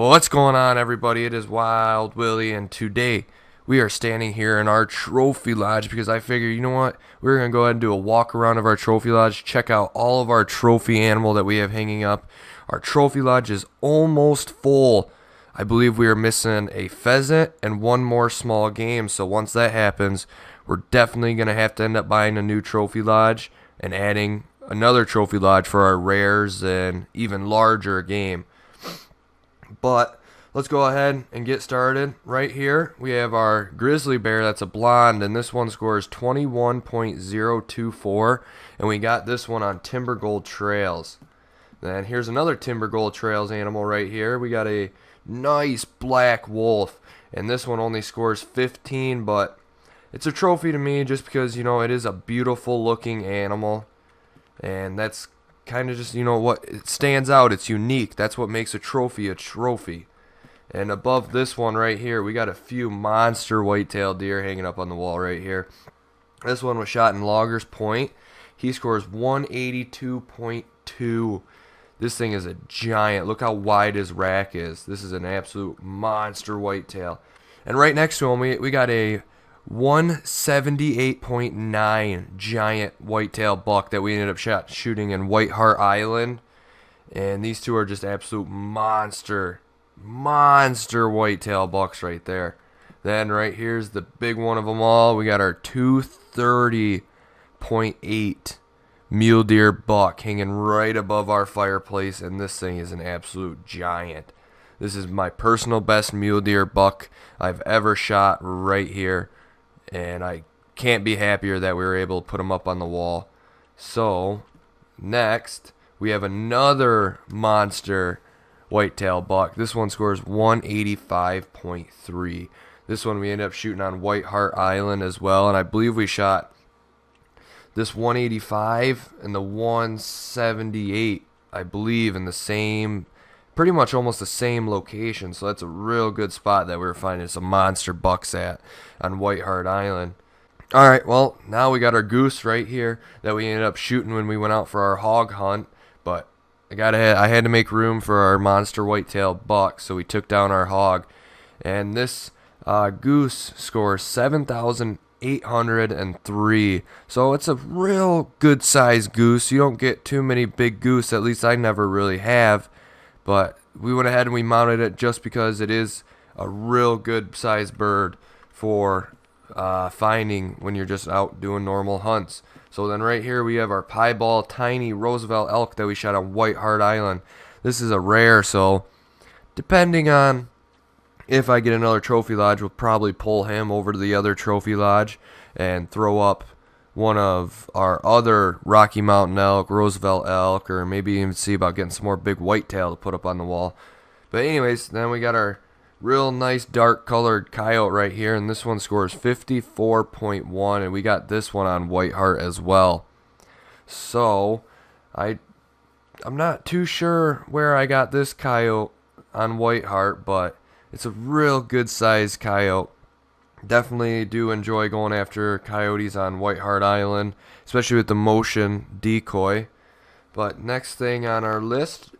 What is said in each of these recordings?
What's going on, everybody? It is Wild Willie, and today we are standing here in our trophy lodge because I figured, you know what? We're going to go ahead and do a walk around of our trophy lodge, check out all of our trophy animal that we have hanging up. Our trophy lodge is almost full. I believe we are missing a pheasant and one more small game, so once that happens, we're definitely going to have to end up buying a new trophy lodge and adding another trophy lodge for our rares and even larger game. But let's go ahead and get started. Right here we have our grizzly bear. That's a blonde, and this one scores 21.024, and we got this one on Timber Gold Trails. Then here's another Timber Gold Trails animal right here. We got a nice black wolf, and this one only scores 15, but it's a trophy to me just because, you know, it is a beautiful looking animal, and that's kind of just, you know, what it stands out. It's unique. That's what makes a trophy a trophy. And above this one right here, we got a few monster white-tailed deer hanging up on the wall right here. This one was shot in Loggers Point. He scores 182.2. This thing is a giant. Look how wide his rack is. This is an absolute monster whitetail. And right next to him, we got a 178.9 giant whitetail buck that we ended up shooting in White Hart Island. And these two are just absolute monster whitetail bucks right there. Then right here's the big one of them all. We got our 230.8 mule deer buck hanging right above our fireplace, and this thing is an absolute giant. This is my personal best mule deer buck I've ever shot right here, and I can't be happier that we were able to put him up on the wall. So next we have another monster whitetail buck. This one scores 185.3. This one we ended up shooting on White Hart Island as well, and I believe we shot this 185 and the 178, I believe, in the same, pretty much almost the same location. So that's a real good spot that we were finding some monster bucks at on White Hart Island. Alright, well, now we got our goose right here that we ended up shooting when we went out for our hog hunt, but I had to make room for our monster whitetail buck, so we took down our hog. And this goose scores 7,803. So it's a real good sized goose. You don't get too many big goose, at least I never really have. But we went ahead and we mounted it just because it is a real good sized bird for finding when you're just out doing normal hunts. So then right here we have our piebald tiny Roosevelt elk that we shot on White Hart Island. This is a rare, so depending on if I get another trophy lodge, we'll probably pull him over to the other trophy lodge and throw up one of our other Rocky Mountain elk, Roosevelt elk, or maybe even see about getting some more big whitetail to put up on the wall. But anyways, then we got our real nice dark colored coyote right here, and this one scores 54.1, and we got this one on White Hart as well. So I'm not too sure where I got this coyote on White Hart, but it's a real good sized coyote. Definitely do enjoy going after coyotes on White Hart Island, especially with the motion decoy. But next thing on our list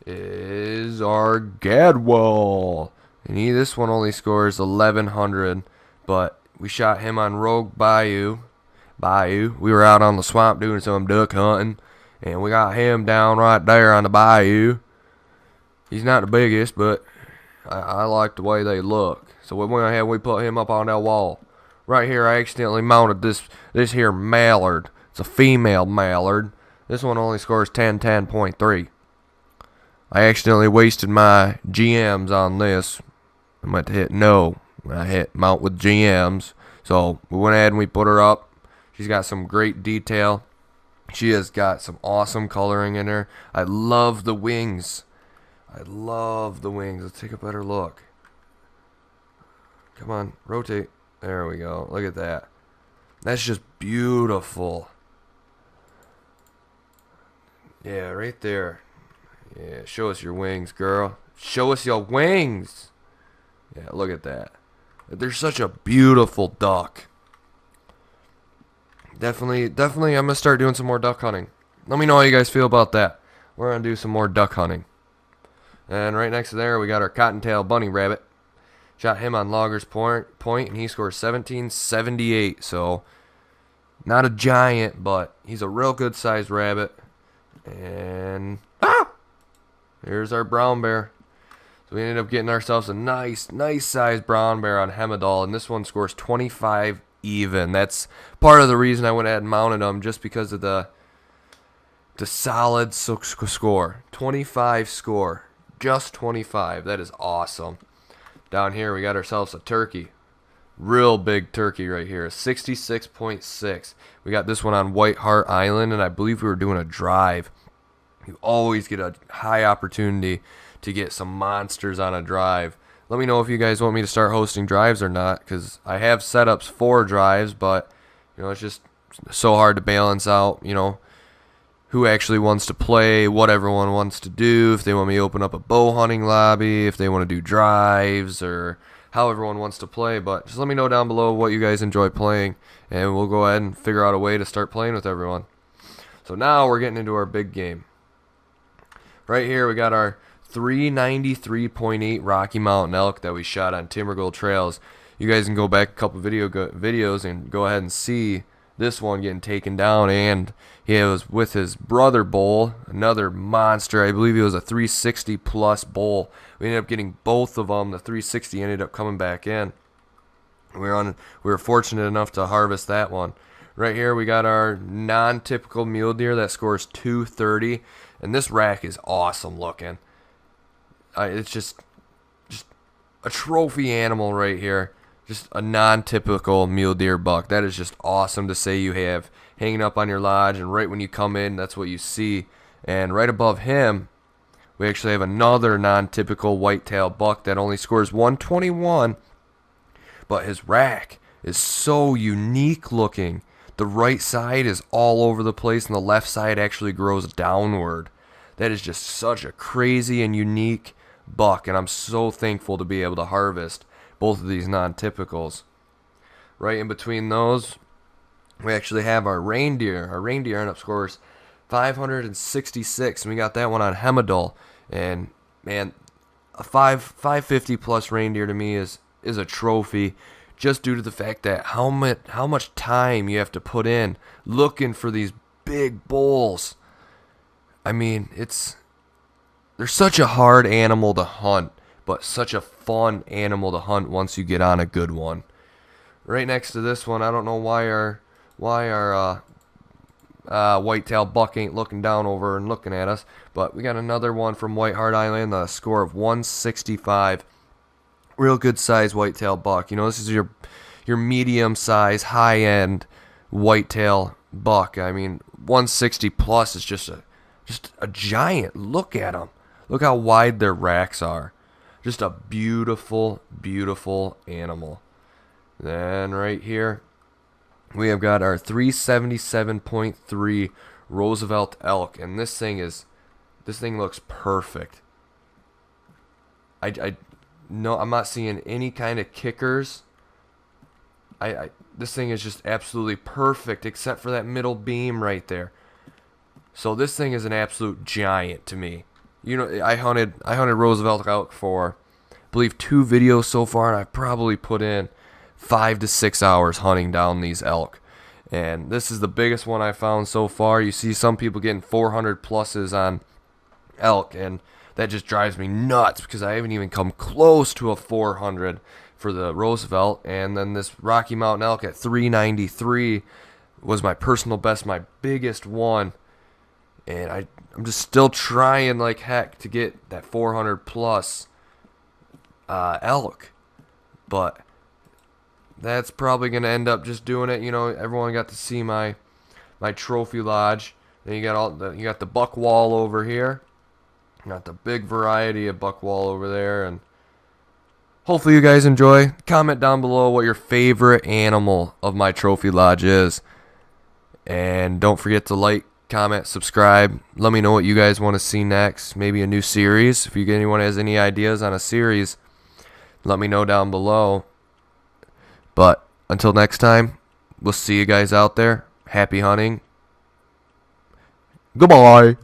is our Gadwall. And this one only scores 1,100, but we shot him on Rogue Bayou. We were out on the swamp doing some duck hunting, and we got him down right there on the bayou. He's not the biggest, but I like the way they look. So we went ahead and we put him up on that wall. Right here I accidentally mounted this here mallard. It's a female mallard. This one only scores 10.3. I accidentally wasted my GMs on this. I meant to hit no when I hit mount with GMs. So we went ahead and we put her up. She's got some great detail. She has got some awesome coloring in her. I love the wings. Let's take a better look. Come on, rotate. There we go. Look at that. That's just beautiful. Yeah, right there. Yeah, show us your wings, girl. Show us your wings. Yeah, look at that. They're such a beautiful duck. Definitely, I'm going to start doing some more duck hunting. Let me know how you guys feel about that. We're going to do some more duck hunting. And right next to there, we got our cottontail bunny rabbit. Shot him on Logger's Point, and he scored 1778. So, not a giant, but he's a real good-sized rabbit. And, here's our brown bear. So we ended up getting ourselves a nice-sized brown bear on Hemidol, and this one scores 25 even. That's part of the reason I went ahead and mounted him, just because of the solid score. 25 score. Just 25. That is awesome. Down here, we got ourselves a turkey. Real big turkey right here. 66.6. We got this one on White Hart Island, and I believe we were doing a drive. You always get a high opportunity to get some monsters on a drive. Let me know if you guys want me to start hosting drives or not, because I have setups for drives, but it's just so hard to balance out, who actually wants to play, what everyone wants to do, if they want me to open up a bow hunting lobby, if they want to do drives, or how everyone wants to play. But just let me know down below what you guys enjoy playing, and we'll go ahead and figure out a way to start playing with everyone. So now we're getting into our big game. Right here we got our 393.8 Rocky Mountain elk that we shot on Timbergold Trails. You guys can go back a couple videos and go ahead and see this one getting taken down, and he was with his brother bull, another monster. I believe he was a 360 plus bull. We ended up getting both of them. The 360 ended up coming back in. We were fortunate enough to harvest that one. Right here we got our non-typical mule deer that scores 230, and this rack is awesome looking. It's just a trophy animal right here. Just a non-typical mule deer buck. That is just awesome to say you have hanging up on your lodge, and right when you come in, that's what you see. And right above him, we actually have another non-typical whitetail buck that only scores 121, but his rack is so unique looking. The right side is all over the place, and the left side actually grows downward. That is just such a crazy and unique buck, and I'm so thankful to be able to harvest both of these non-typicals. Right in between those, we actually have our reindeer. Our reindeer end up scores 566, and we got that one on Hemidol. And man, a 550 plus reindeer to me is a trophy, just due to the fact that how much time you have to put in looking for these big bulls. I mean, they're such a hard animal to hunt, but such a fun animal to hunt once you get on a good one. Right next to this one, I don't know why our whitetail buck ain't looking down over and looking at us, but we got another one from White Hart Island, a score of 165. Real good size whitetail buck. This is your medium size, high end whitetail buck. I mean, 160 plus is just a giant. Look at them. Look how wide their racks are. Just a beautiful, beautiful animal. Then right here, we have got our 377.3 Roosevelt elk, and this thing looks perfect. No, I'm not seeing any kind of kickers. This thing is just absolutely perfect, except for that middle beam right there. So this thing is an absolute giant to me. I hunted Roosevelt elk for, I believe, 2 videos so far, and I've probably put in 5 to 6 hours hunting down these elk. And this is the biggest one I found so far. You see some people getting 400 pluses on elk, and that just drives me nuts because I haven't even come close to a 400 for the Roosevelt. And then this Rocky Mountain elk at 393 was my personal best, my biggest one. And I'm just still trying like heck to get that 400 plus elk. But that's probably going to end up just doing it. Everyone got to see my trophy lodge. Then you got the buck wall over here. You got the big variety of buck wall over there, and hopefully you guys enjoy. Comment down below what your favorite animal of my trophy lodge is. And don't forget to like, comment, subscribe. Let me know what you guys want to see next. Maybe a new series. If anyone has any ideas on a series, let me know down below. But until next time, we'll see you guys out there. Happy hunting. Goodbye.